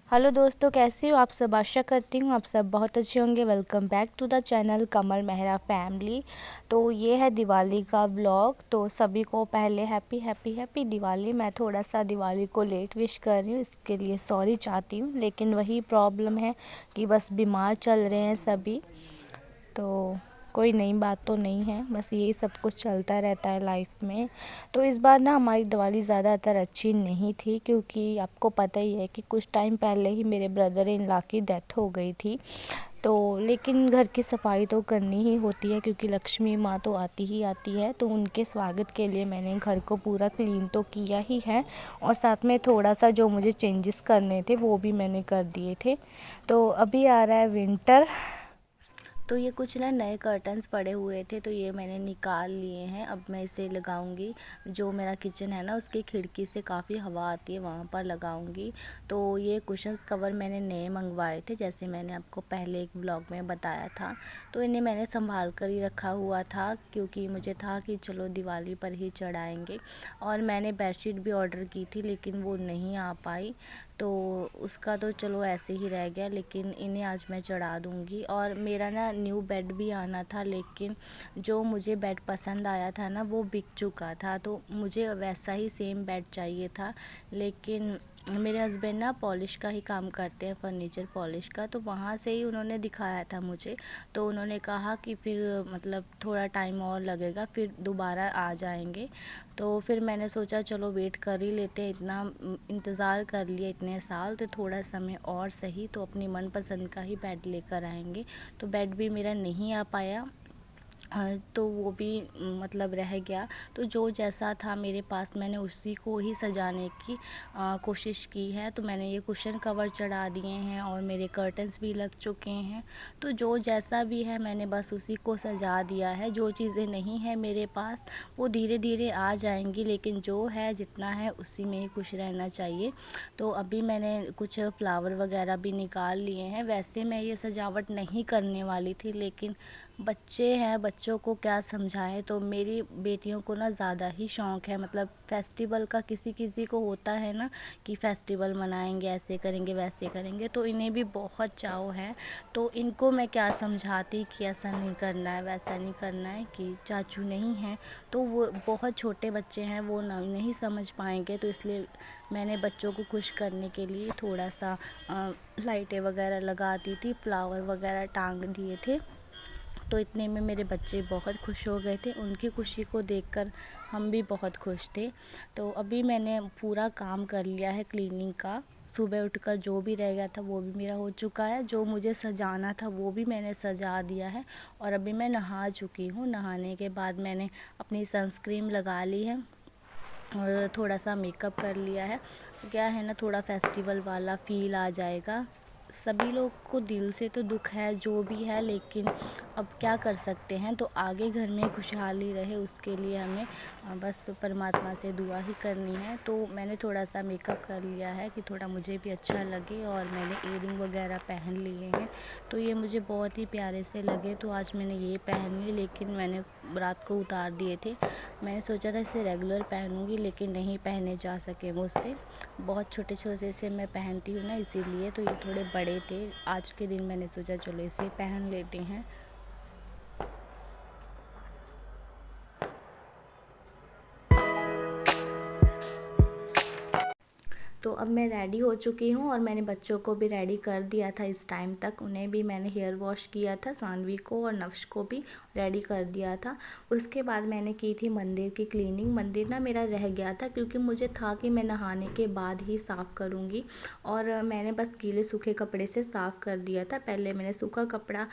Hello दोस्तों, कैसे हो आप सब। आशा करती हूँ आप सब बहुत अच्छे होंगे। Welcome back to the channel Kamal Mehra family. तो ये है दिवाली का व्लॉग। तो सभी को पहले हैप्पी हैप्पी हैप्पी दिवाली। मैं थोड़ा सा दिवाली को लेट विश कर रही हूँ, इसके लिए सॉरी चाहती हूँ। लेकिन वही प्रॉब्लम है कि बस बीमार चल रहे हैं सभी, तो कोई नई बात तो नहीं है, बस यही सब कुछ चलता रहता है लाइफ में। तो इस बार ना हमारी दिवाली ज़्यादातर अच्छी नहीं थी, क्योंकि आपको पता ही है कि कुछ टाइम पहले ही मेरे ब्रदर इन लॉ की डेथ हो गई थी। तो लेकिन घर की सफाई तो करनी ही होती है, क्योंकि लक्ष्मी माँ तो आती ही आती है। तो उनके स्वागत के लिए मैंने घर को पूरा क्लीन तो किया ही है, और साथ में थोड़ा सा जो मुझे चेंजेस करने थे वो भी मैंने कर दिए थे। तो अभी आ रहा है विंटर, तो ये कुछ ना नए कर्टन्स पड़े हुए थे, तो ये मैंने निकाल लिए हैं। अब मैं इसे लगाऊंगी। जो मेरा किचन है ना, उसकी खिड़की से काफ़ी हवा आती है, वहाँ पर लगाऊंगी। तो ये कुशन्स कवर मैंने नए मंगवाए थे, जैसे मैंने आपको पहले एक व्लॉग में बताया था। तो इन्हें मैंने संभाल कर ही रखा हुआ था, क्योंकि मुझे था कि चलो दिवाली पर ही चढ़ाएँगे। और मैंने बेडशीट भी ऑर्डर की थी, लेकिन वो नहीं आ पाई, तो उसका तो चलो ऐसे ही रह गया। लेकिन इन्हें आज मैं चढ़ा दूँगी। और मेरा ना न्यू बेड भी आना था, लेकिन जो मुझे बेड पसंद आया था ना, वो बिक चुका था। तो मुझे वैसा ही सेम बेड चाहिए था। लेकिन मेरे हस्बैंड ना पॉलिश का ही काम करते हैं, फर्नीचर पॉलिश का, तो वहाँ से ही उन्होंने दिखाया था मुझे। तो उन्होंने कहा कि फिर मतलब थोड़ा टाइम और लगेगा, फिर दोबारा आ जाएंगे। तो फिर मैंने सोचा चलो वेट कर ही लेते हैं, इतना इंतज़ार कर लिया इतने साल, तो थोड़ा समय और सही, तो अपनी मनपसंद का ही बेड लेकर आएंगे। तो बेड भी मेरा नहीं आ पाया, तो वो भी मतलब रह गया। तो जो जैसा था मेरे पास, मैंने उसी को ही सजाने की कोशिश की है। तो मैंने ये कुशन कवर चढ़ा दिए हैं, और मेरे कर्टन्स भी लग चुके हैं। तो जो जैसा भी है मैंने बस उसी को सजा दिया है। जो चीज़ें नहीं हैं मेरे पास, वो धीरे धीरे आ जाएंगी, लेकिन जो है जितना है उसी में ही खुश रहना चाहिए। तो अभी मैंने कुछ फ्लावर वगैरह भी निकाल लिए हैं। वैसे मैं ये सजावट नहीं करने वाली थी, लेकिन बच्चे हैं, बच्चों को क्या समझाएं। तो मेरी बेटियों को ना ज़्यादा ही शौक़ है, मतलब फेस्टिवल का। किसी किसी को होता है ना कि फेस्टिवल मनाएंगे, ऐसे करेंगे वैसे करेंगे, तो इन्हें भी बहुत चाव है। तो इनको मैं क्या समझाती कि ऐसा नहीं करना है, वैसा नहीं करना है, कि चाचू नहीं हैं, तो वो बहुत छोटे बच्चे हैं, वो नहीं समझ पाएंगे। तो इसलिए मैंने बच्चों को खुश करने के लिए थोड़ा सा लाइटें वगैरह लगा दी थी, फ्लावर वगैरह टांग दिए थे। तो इतने में मेरे बच्चे बहुत खुश हो गए थे। उनकी खुशी को देखकर हम भी बहुत खुश थे। तो अभी मैंने पूरा काम कर लिया है क्लीनिंग का। सुबह उठकर जो भी रह गया था वो भी मेरा हो चुका है। जो मुझे सजाना था वो भी मैंने सजा दिया है। और अभी मैं नहा चुकी हूँ। नहाने के बाद मैंने अपनी सनस्क्रीन लगा ली है, और थोड़ा सा मेकअप कर लिया है। क्या है ना, थोड़ा फेस्टिवल वाला फ़ील आ जाएगा। सभी लोग को दिल से तो दुख है जो भी है, लेकिन अब क्या कर सकते हैं। तो आगे घर में खुशहाली रहे, उसके लिए हमें बस परमात्मा से दुआ ही करनी है। तो मैंने थोड़ा सा मेकअप कर लिया है कि थोड़ा मुझे भी अच्छा लगे, और मैंने ईयरिंग वगैरह पहन लिए हैं। तो ये मुझे बहुत ही प्यारे से लगे, तो आज मैंने ये पहन ली। लेकिन मैंने रात को उतार दिए थे। मैंने सोचा था इसे रेगुलर पहनूंगी, लेकिन नहीं पहने जा सके मुझसे। बहुत छोटे छोटे से मैं पहनती हूँ ना, इसीलिए। तो ये थोड़े बड़े थे। आज के दिन मैंने सोचा चलो इसे पहन लेते हैं। तो अब मैं रेडी हो चुकी हूँ, और मैंने बच्चों को भी रेडी कर दिया था। इस टाइम तक उन्हें भी मैंने हेयर वॉश किया था, सानवी को और नफ्श को भी रेडी कर दिया था। उसके बाद मैंने की थी मंदिर की क्लीनिंग। मंदिर ना मेरा रह गया था, क्योंकि मुझे था कि मैं नहाने के बाद ही साफ़ करूँगी, और मैंने बस गीले सूखे कपड़े से साफ़ कर दिया था। पहले मैंने सूखा कपड़ा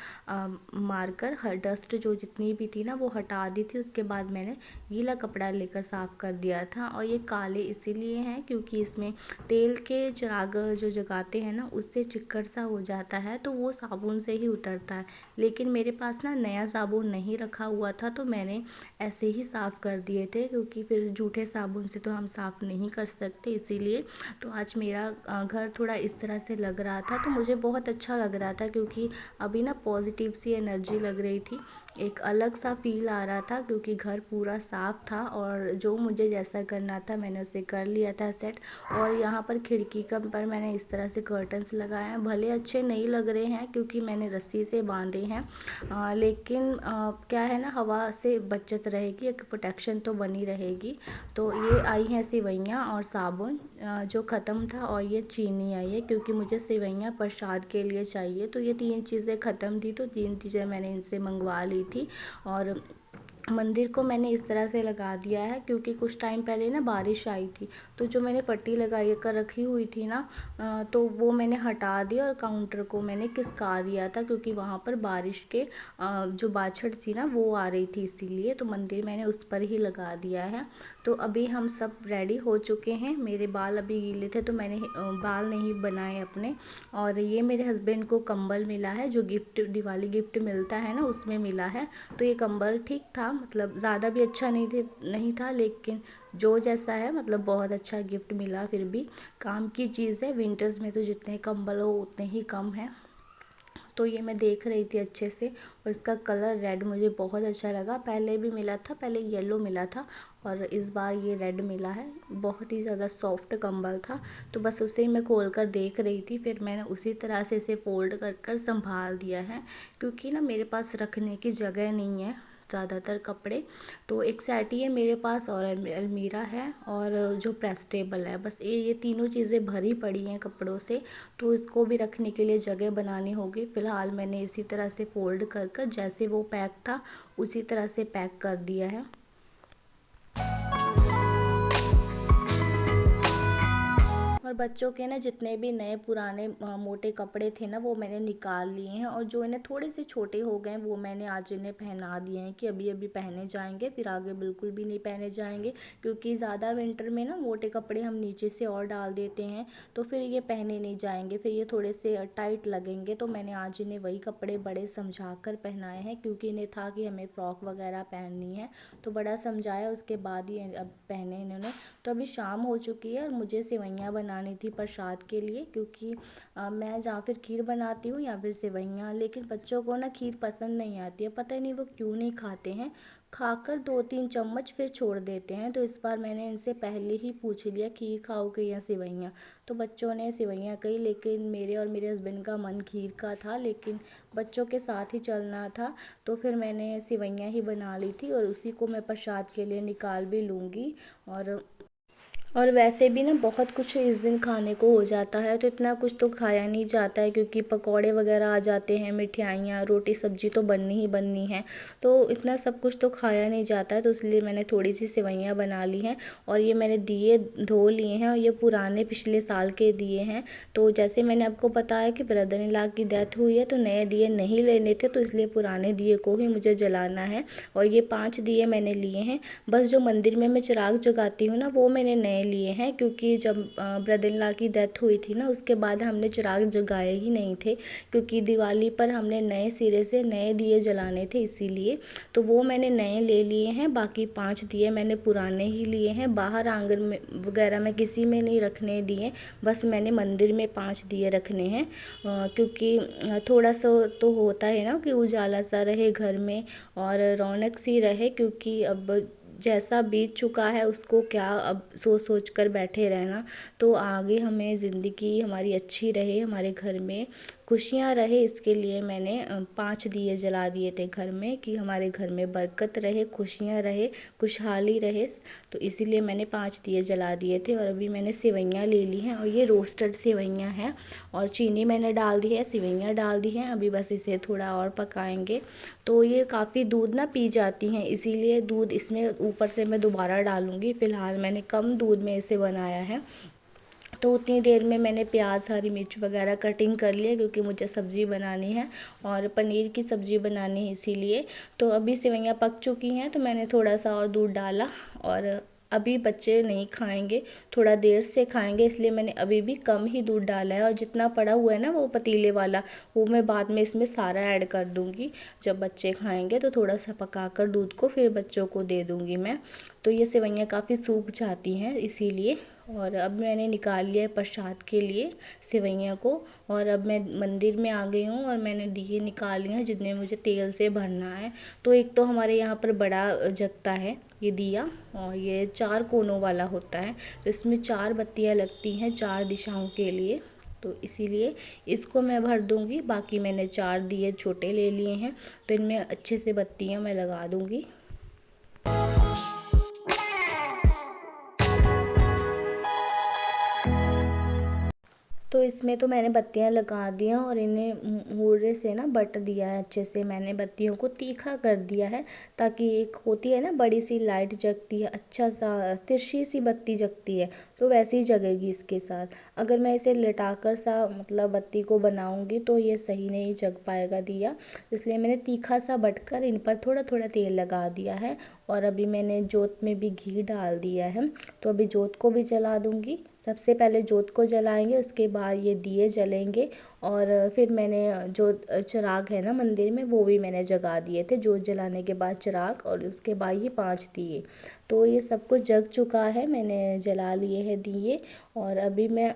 मारकर हर डस्ट जो जितनी भी थी ना वो हटा दी थी। उसके बाद मैंने गीला कपड़ा लेकर साफ़ कर दिया था। और ये काले इसीलिए हैं क्योंकि इसमें तेल के चिराग जो जगाते हैं ना, उससे चिक्कड़ सा हो जाता है, तो वो साबुन से ही उतरता है। लेकिन मेरे पास ना नया साबुन नहीं रखा हुआ था, तो मैंने ऐसे ही साफ़ कर दिए थे, क्योंकि फिर जूठे साबुन से तो हम साफ़ नहीं कर सकते, इसीलिए। तो आज मेरा घर थोड़ा इस तरह से लग रहा था, तो मुझे बहुत अच्छा लग रहा था, क्योंकि अभी ना पॉजिटिव सी एनर्जी लग रही थी। एक अलग सा फ़ील आ रहा था क्योंकि घर पूरा साफ़ था और जो मुझे जैसा करना था मैंने उसे कर लिया था सेट। और यहाँ पर खिड़की का पर मैंने इस तरह से कर्टन्स लगाए हैं। भले अच्छे नहीं लग रहे हैं क्योंकि मैंने रस्सी से बांधे हैं, लेकिन क्या है ना, हवा से बचत रहेगी, एक प्रोटेक्शन तो बनी रहेगी। तो ये आई हैं सेवइयाँ और साबुन जो ख़त्म था, और ये चीनी आई है क्योंकि मुझे सेवइयाँ प्रसाद के लिए चाहिए। तो ये 3 चीज़ें ख़त्म थी, तो 3 चीज़ें मैंने इनसे मंगवा ली थी। और मंदिर को मैंने इस तरह से लगा दिया है क्योंकि कुछ टाइम पहले ना बारिश आई थी, तो जो मैंने पट्टी लगाई कर रखी हुई थी ना, तो वो मैंने हटा दी और काउंटर को मैंने खिसका दिया था क्योंकि वहाँ पर बारिश के जो बाछड़ थी ना वो आ रही थी, इसीलिए तो मंदिर मैंने उस पर ही लगा दिया है। तो अभी हम सब रेडी हो चुके हैं। मेरे बाल अभी गीले थे तो मैंने बाल नहीं बनाए अपने। और ये मेरे हस्बैंड को कंबल मिला है, जो गिफ्ट दिवाली गिफ्ट मिलता है ना उसमें मिला है। तो ये कंबल ठीक था, मतलब ज़्यादा भी अच्छा नहीं था, लेकिन जो जैसा है मतलब बहुत अच्छा गिफ्ट मिला। फिर भी काम की चीज़ है, विंटर्स में तो जितने कंबल हो उतने ही कम है। तो ये मैं देख रही थी अच्छे से, और इसका कलर रेड मुझे बहुत अच्छा लगा। पहले भी मिला था, पहले येलो मिला था और इस बार ये रेड मिला है। बहुत ही ज़्यादा सॉफ्ट कंबल था, तो बस उसे ही मैं खोल कर देख रही थी। फिर मैंने उसी तरह से इसे फोल्ड कर कर संभाल दिया है क्योंकि ना मेरे पास रखने की जगह नहीं है ज़्यादातर कपड़े। तो एक सेट ही है मेरे पास और अलमीरा है और जो प्रेस टेबल है, बस ये तीनों चीज़ें भरी पड़ी हैं कपड़ों से। तो इसको भी रखने के लिए जगह बनानी होगी। फ़िलहाल मैंने इसी तरह से फोल्ड कर कर जैसे वो पैक था उसी तरह से पैक कर दिया है। और बच्चों के ना जितने भी नए पुराने मोटे कपड़े थे ना वो मैंने निकाल लिए हैं, और जो इन्हें थोड़े से छोटे हो गए वो मैंने आज इन्हें पहना दिए हैं कि अभी अभी पहने जाएंगे, फिर आगे बिल्कुल भी नहीं पहने जाएंगे। क्योंकि ज़्यादा विंटर में ना मोटे कपड़े हम नीचे से और डाल देते हैं तो फिर ये पहने नहीं जाएंगे, फिर ये थोड़े से टाइट लगेंगे। तो मैंने आज इन्हें वही कपड़े बड़े समझा कर पहनाए हैं क्योंकि इन्हें था कि हमें फ़्रॉक वगैरह पहननी है, तो बड़ा समझाया उसके बाद ही अब पहने इन्होंने। तो अभी शाम हो चुकी है और मुझे सेवइयाँ बनानी थी प्रसाद के लिए, क्योंकि मैं या फिर खीर बनाती हूँ या फिर सेवइयाँ, लेकिन बच्चों को ना खीर पसंद नहीं आती है, पता नहीं वो क्यों नहीं खाते हैं। खाकर 2-3 चम्मच फिर छोड़ देते हैं। तो इस बार मैंने इनसे पहले ही पूछ लिया खीर खाओगे या सेवइयाँ, तो बच्चों ने सेवइयाँ कही, लेकिन मेरे और मेरे हस्बैंड का मन खीर का था, लेकिन बच्चों के साथ ही चलना था। तो फिर मैंने सेवइयाँ ही बना ली थी और उसी को मैं प्रसाद के लिए निकाल भी लूँगी। और वैसे भी ना बहुत कुछ इस दिन खाने को हो जाता है, तो इतना कुछ तो खाया नहीं जाता है क्योंकि पकौड़े वगैरह आ जाते हैं, मिठाइयाँ, रोटी सब्जी तो बननी ही बननी है, तो इतना सब कुछ तो खाया नहीं जाता है। तो इसलिए मैंने थोड़ी सी सेवइयाँ बना ली हैं। और ये मैंने दिए धो लिए हैं और ये पुराने पिछले साल के दिए हैं। तो जैसे मैंने आपको बताया कि ब्रदर इन लॉ की डेथ हुई है तो नए दिए नहीं लेने थे, तो इसलिए पुराने दिए को ही मुझे जलाना है। और ये 5 दिए मैंने लिए हैं। बस जो मंदिर में मैं चिराग जगाती हूँ ना वो मैंने नए लिए हैं, क्योंकि जब ब्रदर इन लॉ की डेथ हुई थी ना उसके बाद हमने चिराग जगाए ही नहीं थे, क्योंकि दिवाली पर हमने नए सिरे से नए दिए जलाने थे इसीलिए। तो वो मैंने नए ले लिए हैं, बाकी 5 दिए मैंने पुराने ही लिए हैं। बाहर आंगन में वगैरह में किसी में नहीं रखने दिए, बस मैंने मंदिर में 5 दिए रखने हैं, क्योंकि थोड़ा सा तो होता है ना कि उजाला सा रहे घर में और रौनक सी रहे। क्योंकि अब जैसा बीत चुका है उसको क्या अब सोच सोच कर बैठे रहना। तो आगे हमें ज़िंदगी हमारी अच्छी रहे, हमारे घर में खुशियाँ रहे, इसके लिए मैंने 5 दिए जला दिए थे घर में कि हमारे घर में बरकत रहे, खुशियाँ रहे, खुशहाली रहे। तो इसीलिए मैंने 5 दिए जला दिए थे। और अभी मैंने सेवइयाँ ले ली हैं और ये रोस्टेड सेवइयाँ हैं, और चीनी मैंने डाल दी है, सेवइयाँ डाल दी हैं। अभी बस इसे थोड़ा और पकाएंगे। तो ये काफ़ी दूध ना पी जाती हैं, इसीलिए दूध इसमें ऊपर से मैं दोबारा डालूँगी। फ़िलहाल मैंने कम दूध में इसे बनाया है। तो उतनी देर में मैंने प्याज, हरी मिर्च वगैरह कटिंग कर लिया क्योंकि मुझे सब्ज़ी बनानी है और पनीर की सब्ज़ी बनानी है इसीलिए। तो अभी सेवइयाँ पक चुकी हैं तो मैंने थोड़ा सा और दूध डाला, और अभी बच्चे नहीं खाएंगे, थोड़ा देर से खाएंगे, इसलिए मैंने अभी भी कम ही दूध डाला है। और जितना पड़ा हुआ है ना वो पतीले वाला, वो मैं बाद में इसमें सारा ऐड कर दूँगी। जब बच्चे खाएंगे तो थोड़ा सा पका कर दूध को फिर बच्चों को दे दूँगी मैं। तो ये सेवइयाँ काफ़ी सूख जाती हैं इसीलिए। और अब मैंने निकाल लिया है प्रसाद के लिए सेवइयाँ को। और अब मैं मंदिर में आ गई हूँ और मैंने दिए निकाल लिए हैं जितने मुझे तेल से भरना है। तो एक तो हमारे यहाँ पर बड़ा जगता है ये दिया, और ये 4 कोनों वाला होता है। तो इसमें 4 बत्तियाँ लगती हैं 4 दिशाओं के लिए, तो इसीलिए इसको मैं भर दूँगी। बाकी मैंने 4 दिए छोटे ले लिए हैं, तो इनमें अच्छे से बत्तियाँ मैं लगा दूँगी। तो इसमें तो मैंने बत्तियां लगा दी हैं और इन्हें मुर्रे से ना बट दिया है अच्छे से। मैंने बत्तियों को तीखा कर दिया है, ताकि एक होती है ना बड़ी सी लाइट जगती है, अच्छा सा तिरछी सी बत्ती जगती है, तो वैसे ही जगेगी इसके साथ। अगर मैं इसे लटाकर सा मतलब बत्ती को बनाऊंगी तो ये सही नहीं जग पाएगा दिया, इसलिए मैंने तीखा सा बट कर इन पर थोड़ा थोड़ा तेल लगा दिया है। और अभी मैंने जोत में भी घी डाल दिया है, तो अभी जोत को भी जला दूंगी। सबसे पहले जोत को जलाएंगे, उसके बाद ये दिए जलेंगे। और फिर मैंने जो चिराग है ना मंदिर में, वो भी मैंने जगा दिए थे। जोत जलाने के बाद चिराग, और उसके बाद ये 5 दिए। तो ये सब कुछ जग चुका है, मैंने जला लिए हैं दिए। और अभी मैं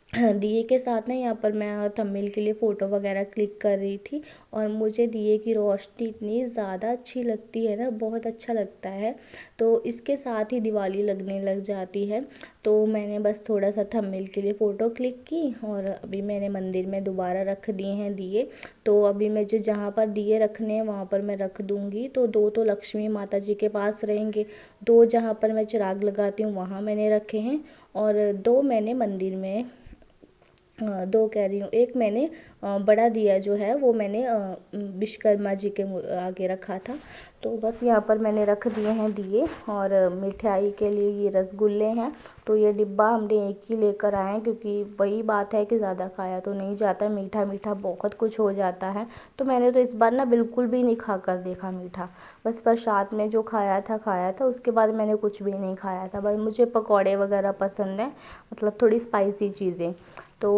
दिए के साथ ना यहाँ पर मैं थंबनेल के लिए फ़ोटो वगैरह क्लिक कर रही थी, और मुझे दिए की रोशनी इतनी ज़्यादा अच्छी लगती है ना, बहुत अच्छा लगता है। तो इसके साथ ही दिवाली लगने लग जाती है। तो मैंने बस थोड़ा सा थंबनेल के लिए फ़ोटो क्लिक की, और अभी मैंने मंदिर में दोबारा रख दिए हैं दिए। तो अभी मैं जो जहाँ पर दिए रखने हैं वहाँ पर मैं रख दूँगी। तो 2 तो लक्ष्मी माता जी के पास रहेंगे, 2 जहाँ पर मैं चिराग लगाती हूँ वहाँ मैंने रखे हैं, और 2 मैंने मंदिर में 2 कह रही हूँ, एक मैंने बड़ा दिया जो है वो मैंने विश्वकर्मा जी के आगे रखा था। तो बस यहाँ पर मैंने रख दिए हैं दिए। और मिठाई के लिए ये रसगुल्ले हैं, तो ये डिब्बा हमने एक ही लेकर आए हैं, क्योंकि वही बात है कि ज़्यादा खाया तो नहीं जाता, मीठा मीठा बहुत कुछ हो जाता है। तो मैंने तो इस बार ना बिल्कुल भी नहीं खा कर देखा मीठा, बस प्रसाद में जो खाया था, उसके बाद मैंने कुछ भी नहीं खाया था। बस मुझे पकौड़े वगैरह पसंद है, मतलब थोड़ी स्पाइसी चीज़ें। तो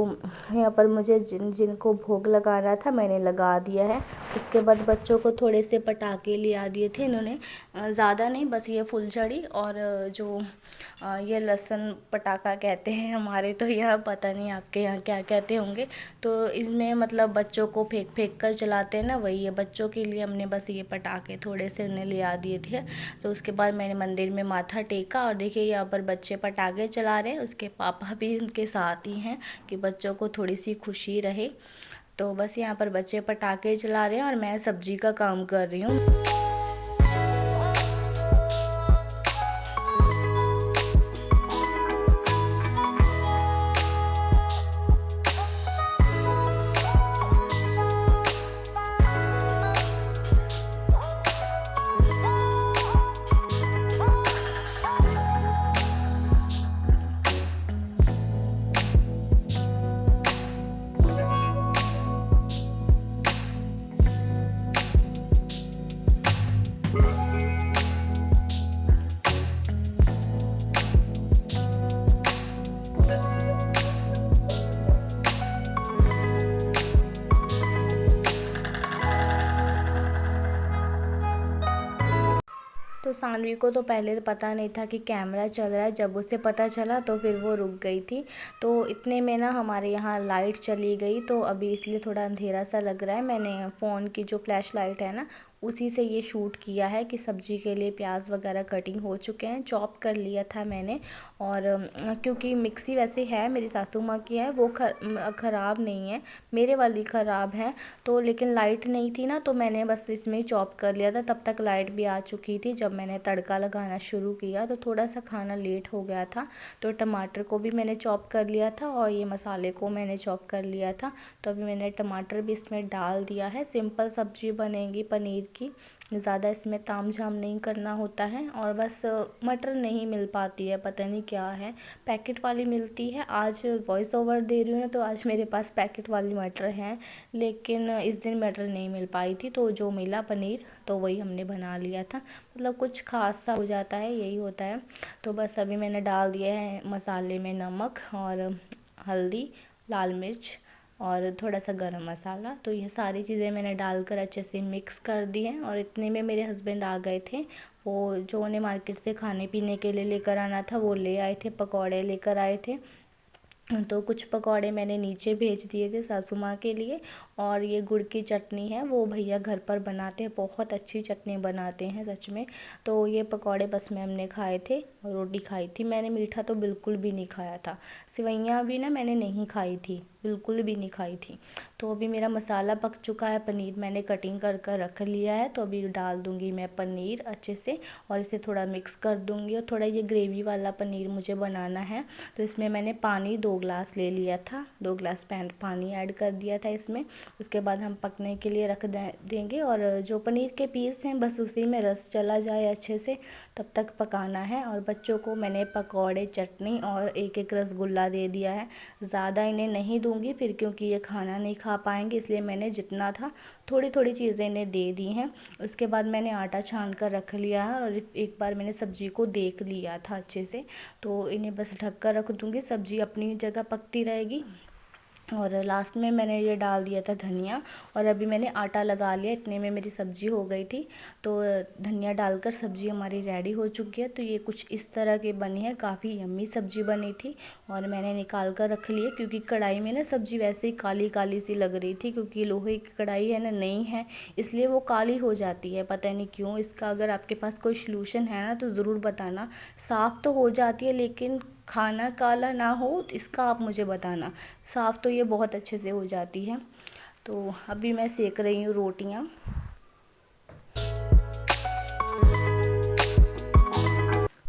यहाँ पर मुझे जिनको भोग लगाना था मैंने लगा दिया है। उसके बाद बच्चों को थोड़े से पटाखे लिया दिए थे इन्होंने, ज़्यादा नहीं, बस ये फुलझड़ी और जो ये लहसुन पटाखा कहते हैं हमारे तो यहाँ, पता नहीं आपके यहाँ क्या कहते होंगे। तो इसमें मतलब बच्चों को फेंक फेंक कर चलाते हैं ना, वही है बच्चों के लिए। हमने बस ये पटाखे थोड़े से उन्हें लिया दिए थे। तो उसके बाद मैंने मंदिर में माथा टेका, और देखिए यहाँ पर बच्चे पटाखे चला रहे हैं, उसके पापा भी उनके साथ ही हैं, कि बच्चों को थोड़ी सी खुशी रहे। तो बस यहाँ पर बच्चे पटाखे चला रहे हैं और मैं सब्जी का काम कर रही हूँ। तो सानवी को तो पहले तो पता नहीं था कि कैमरा चल रहा है, जब उसे पता चला तो फिर वो रुक गई थी। तो इतने में ना हमारे यहाँ लाइट चली गई, तो अभी इसलिए थोड़ा अंधेरा सा लग रहा है। मैंने फ़ोन की जो फ्लैश लाइट है ना, उसी से ये शूट किया है कि सब्ज़ी के लिए प्याज वगैरह कटिंग हो चुके हैं, चॉप कर लिया था मैंने। और क्योंकि मिक्सी वैसे है मेरी सासू माँ की है, वो ख़राब नहीं है, मेरे वाली ख़राब है। तो लेकिन लाइट नहीं थी ना, तो मैंने बस इसमें ही चॉप कर लिया था। तब तक लाइट भी आ चुकी थी। जब मैंने तड़का लगाना शुरू किया तो थोड़ा सा खाना लेट हो गया था। तो टमाटर को भी मैंने चॉप कर लिया था, और ये मसाले को मैंने चॉप कर लिया था। तो अभी मैंने टमाटर भी इसमें डाल दिया है। सिंपल सब्ज़ी बनेगी पनीर की, ज़्यादा इसमें ताम झाम नहीं करना होता है। और बस मटर नहीं मिल पाती है, पता नहीं क्या है, पैकेट वाली मिलती है। आज वॉइस ओवर दे रही हूँ ना, तो आज मेरे पास पैकेट वाली मटर हैं, लेकिन इस दिन मटर नहीं मिल पाई थी। तो जो मिला पनीर, तो वही हमने बना लिया था। मतलब कुछ खास सा हो जाता है, यही होता है। तो बस अभी मैंने डाल दिया है मसाले में नमक और हल्दी, लाल मिर्च, और थोड़ा सा गरम मसाला। तो ये सारी चीज़ें मैंने डालकर अच्छे से मिक्स कर दी हैं। और इतने में मेरे हस्बैंड आ गए थे, वो जो उन्हें मार्केट से खाने पीने के लिए लेकर आना था वो ले आए थे, पकौड़े लेकर आए थे। तो कुछ पकौड़े मैंने नीचे भेज दिए थे सासू माँ के लिए। और ये गुड़ की चटनी है, वो भैया घर पर बनाते हैं, बहुत अच्छी चटनी बनाते हैं सच में। तो ये पकौड़े बस मैम ने खाए थे और रोटी खाई थी मैंने। मीठा तो बिल्कुल भी नहीं खाया था। सेवइयाँ भी ना मैंने नहीं खाई थी, बिल्कुल भी नहीं खाई थी। तो अभी मेरा मसाला पक चुका है, पनीर मैंने कटिंग कर कर रख लिया है। तो अभी डाल दूँगी मैं पनीर अच्छे से और इसे थोड़ा मिक्स कर दूँगी। और थोड़ा ये ग्रेवी वाला पनीर मुझे बनाना है, तो इसमें मैंने पानी 2 ग्लास ले लिया था, 2 ग्लास पानी ऐड कर दिया था इसमें। उसके बाद हम पकने के लिए रख देंगे। और जो पनीर के पीस हैं बस उसी में रस चला जाए अच्छे से, तब तक पकाना है। और बच्चों को मैंने पकौड़े, चटनी और एक एक रसगुल्ला दे दिया है। ज़्यादा इन्हें नहीं दूंगी फिर, क्योंकि ये खाना नहीं खा पाएंगे, इसलिए मैंने जितना था थोड़ी थोड़ी चीज़ें इन्हें दे दी हैं। उसके बाद मैंने आटा छान कर रख लिया है और एक बार मैंने सब्ज़ी को देख लिया था अच्छे से। तो इन्हें बस ढक कर रख दूँगी, सब्ज़ी अपनी जगह पकती रहेगी। और लास्ट में मैंने ये डाल दिया था धनिया। और अभी मैंने आटा लगा लिया, इतने में मेरी सब्ज़ी हो गई थी। तो धनिया डालकर सब्ज़ी हमारी रेडी हो चुकी है। तो ये कुछ इस तरह की बनी है, काफ़ी यम्मी सब्ज़ी बनी थी। और मैंने निकाल कर रख ली है, क्योंकि कढ़ाई में ना सब्ज़ी वैसे ही काली काली सी लग रही थी, क्योंकि लोहे की कढ़ाई है ना, नहीं है, इसलिए वो काली हो जाती है, पता नहीं क्यों। इसका अगर आपके पास कोई सलूशन है ना तो ज़रूर बताना। साफ़ तो हो जाती है लेकिन खाना काला ना हो, इसका आप मुझे बताना। साफ़ तो ये बहुत अच्छे से हो जाती है। तो अभी मैं सेक रही हूँ रोटियाँ।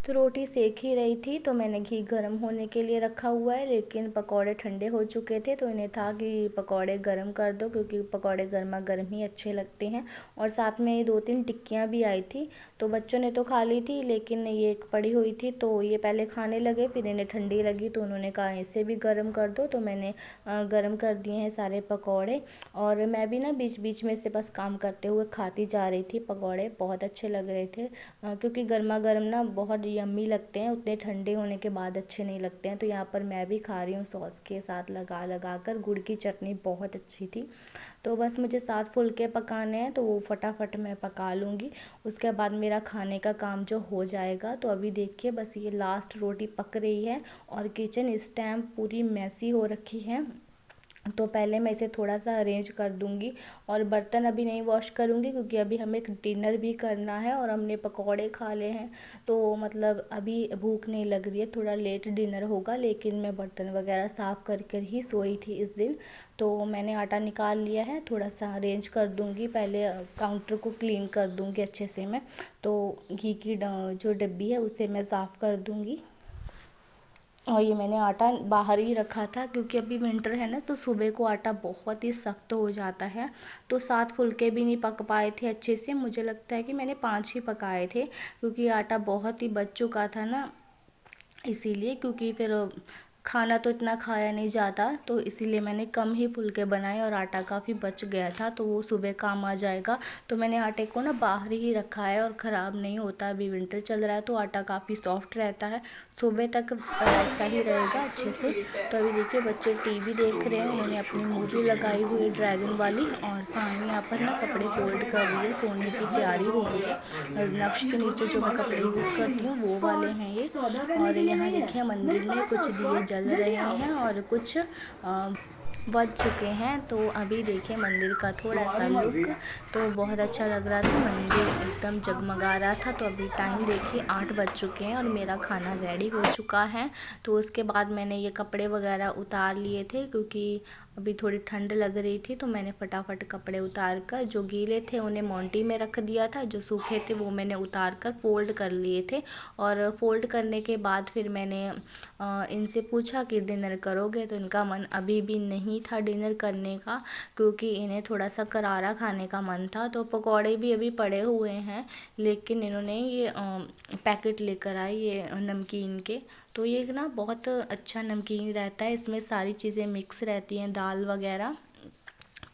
तो रोटी सेक ही रही थी, तो मैंने घी गर्म होने के लिए रखा हुआ है, लेकिन पकौड़े ठंडे हो चुके थे। तो इन्हें था कि पकौड़े गर्म कर दो, क्योंकि पकौड़े गर्मा गर्म ही अच्छे लगते हैं। और साथ में 2-3 टिक्कियाँ भी आई थी, तो बच्चों ने तो खा ली थी, लेकिन ये एक पड़ी हुई थी, तो ये पहले खाने लगे, फिर इन्हें ठंडी लगी तो उन्होंने कहा इसे भी गर्म कर दो। तो मैंने गर्म कर दिए हैं सारे पकौड़े। और मैं भी ना बीच बीच में से बस काम करते हुए खाती जा रही थी। पकौड़े बहुत अच्छे लग रहे थे, क्योंकि गर्मा गर्म ना बहुत यम्मी लगते हैं, उतने ठंडे होने के बाद अच्छे नहीं लगते हैं। तो यहाँ पर मैं भी खा रही हूँ सॉस के साथ लगा लगा कर। गुड़ की चटनी बहुत अच्छी थी। तो बस मुझे 7 फुलके पकाने हैं, तो वो फटाफट मैं पका लूँगी। उसके बाद मेरा खाने का काम जो हो जाएगा। तो अभी देखिए बस ये लास्ट रोटी पक रही है और किचन इस टाइम पूरी मैसी हो रखी है। तो पहले मैं इसे थोड़ा सा अरेंज कर दूंगी। और बर्तन अभी नहीं वॉश करूंगी, क्योंकि अभी हमें डिनर भी करना है और हमने पकौड़े खा ले हैं, तो मतलब अभी भूख नहीं लग रही है, थोड़ा लेट डिनर होगा। लेकिन मैं बर्तन वगैरह साफ़ कर कर ही सोई थी इस दिन। तो मैंने आटा निकाल लिया है, थोड़ा सा अरेंज कर दूंगी, पहले काउंटर को क्लीन कर दूंगी अच्छे से मैं। तो घी की जो डब्बी है उसे मैं साफ़ कर दूंगी। और ये मैंने आटा बाहर ही रखा था, क्योंकि अभी विंटर है ना, तो सुबह को आटा बहुत ही सख्त हो जाता है। तो 7 फुलके भी नहीं पक पाए थे अच्छे से, मुझे लगता है कि मैंने 5 ही पकाए थे, क्योंकि आटा बहुत ही बच चुका था ना, इसीलिए। क्योंकि फिर खाना तो इतना खाया नहीं जाता, तो इसीलिए मैंने कम ही फुलके बनाए और आटा काफ़ी बच गया था, तो वो सुबह काम आ जाएगा। तो मैंने आटे को ना बाहर ही रखा है और ख़राब नहीं होता। अभी विंटर चल रहा है तो आटा काफ़ी सॉफ्ट रहता है, सुबह तक ऐसा ही रहेगा अच्छे से। तो अभी देखिए बच्चे टीवी देख रहे हैं, उन्होंने अपनी मूवी लगाई हुई है ड्रैगन वाली। और सामने यहाँ पर ना कपड़े फोल्ड कर रही है, सोने की तैयारी हो रही है। नक्श के नीचे जो मैं कपड़े यूज़ करती हूँ वो वाले हैं ये। और यहाँ देखिए मंदिर में कुछ दिए जल रहे हैं और कुछ बज चुके हैं। तो अभी देखिए मंदिर का थोड़ा सा लुक, तो बहुत अच्छा लग रहा था, मंदिर एकदम जगमगा रहा था। तो अभी टाइम देखिए 8 बज चुके हैं और मेरा खाना रेडी हो चुका है। तो उसके बाद मैंने ये कपड़े वगैरह उतार लिए थे, क्योंकि अभी थोड़ी ठंड लग रही थी, तो मैंने फटाफट कपड़े उतार कर, जो गीले थे उन्हें मोंटी में रख दिया था, जो सूखे थे वो मैंने उतार कर फोल्ड कर लिए थे। और फोल्ड करने के बाद फिर मैंने इनसे पूछा कि डिनर करोगे, तो इनका मन अभी भी नहीं था डिनर करने का, क्योंकि इन्हें थोड़ा सा करारा खाने का मन था। तो पकौड़े भी अभी पड़े हुए हैं, लेकिन इन्होंने ये पैकेट लेकर आए ये नमकीन के। तो ये ना बहुत अच्छा नमकीन रहता है, इसमें सारी चीज़ें मिक्स रहती हैं, दाल वगैरह।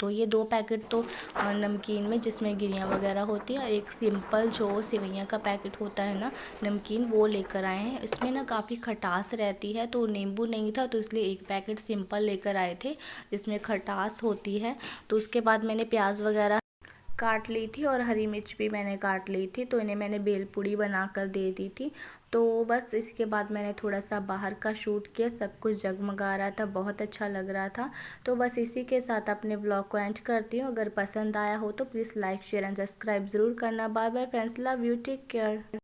तो ये 2 पैकेट तो नमकीन में जिसमें गिरियाँ वगैरह होती हैं, और एक सिंपल जो सेवइयाँ का पैकेट होता है ना नमकीन, वो लेकर आए हैं। इसमें ना काफ़ी खटास रहती है, तो नींबू नहीं था तो इसलिए एक पैकेट सिंपल लेकर आए थे जिसमें खटास होती है। तो उसके बाद मैंने प्याज वगैरह काट ली थी और हरी मिर्च भी मैंने काट ली थी, तो इन्हें मैंने भेलपूरी बना कर दे दी थी। तो बस इसके बाद मैंने थोड़ा सा बाहर का शूट किया, सब कुछ जगमगा रहा था, बहुत अच्छा लग रहा था। तो बस इसी के साथ अपने ब्लॉग को एंड करती हूँ। अगर पसंद आया हो तो please like share and subscribe ज़रूर करना। Bye bye friends, love you, take care.